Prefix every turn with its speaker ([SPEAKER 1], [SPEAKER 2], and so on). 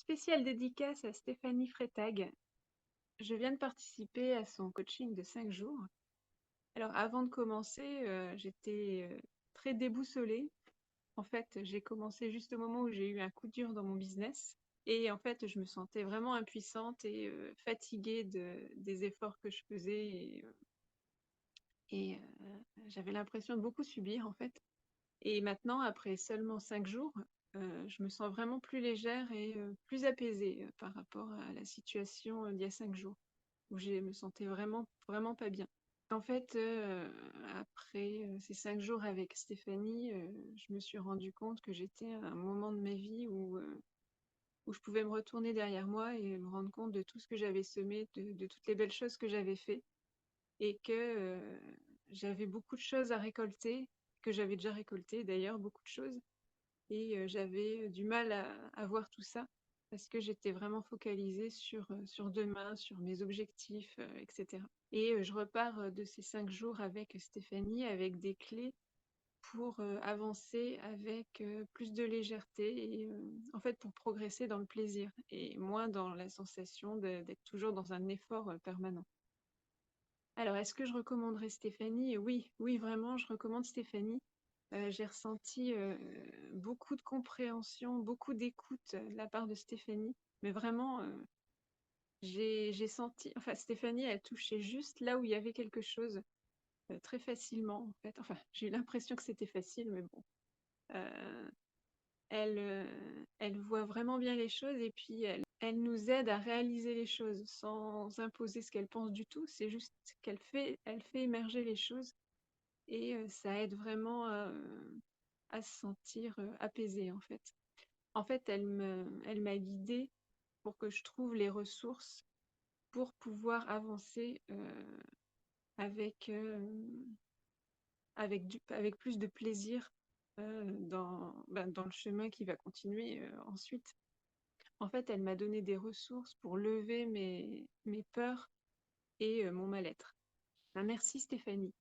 [SPEAKER 1] Spéciale dédicace à Stéphanie Freitag. Je viens de participer à son coaching de 5 jours. Alors avant de commencer, j'étais très déboussolée. En fait, j'ai commencé juste au moment où j'ai eu un coup dur dans mon business. Et en fait, je me sentais vraiment impuissante et fatiguée des efforts que je faisais. J'avais l'impression de beaucoup subir en fait. Et maintenant, après seulement 5 jours, je me sens vraiment plus légère et plus apaisée par rapport à la situation d'il y a 5 jours, où je me sentais vraiment, vraiment pas bien. En fait, après ces 5 jours avec Stéphanie, je me suis rendu compte que j'étais à un moment de ma vie où je pouvais me retourner derrière moi et me rendre compte de tout ce que j'avais semé, de toutes les belles choses que j'avais fait, et que j'avais beaucoup de choses à récolter, que j'avais déjà récolté d'ailleurs, beaucoup de choses, et j'avais du mal à voir tout ça parce que j'étais vraiment focalisée sur demain, sur mes objectifs, etc. Et je repars de ces 5 jours avec Stéphanie avec des clés pour avancer avec plus de légèreté et en fait pour progresser dans le plaisir et moins dans la sensation d'être toujours dans un effort permanent. Alors, est-ce que je recommanderais Stéphanie? Oui, oui, vraiment, je recommande Stéphanie. J'ai ressenti beaucoup de compréhension, beaucoup d'écoute de la part de Stéphanie. Mais vraiment, j'ai senti, enfin, Stéphanie a touché juste là où il y avait quelque chose, très facilement, en fait. Enfin, j'ai eu l'impression que c'était facile, mais bon. Euh, elle voit vraiment bien les choses et puis elle nous aide à réaliser les choses sans imposer ce qu'elle pense du tout. C'est juste elle fait émerger les choses et ça aide vraiment à se sentir apaisée en fait. En fait, elle m'a guidée pour que je trouve les ressources pour pouvoir avancer avec, avec plus de plaisir dans le chemin qui va continuer ensuite. En fait, elle m'a donné des ressources pour lever mes peurs et mon mal-être. Ben, merci Stéphanie.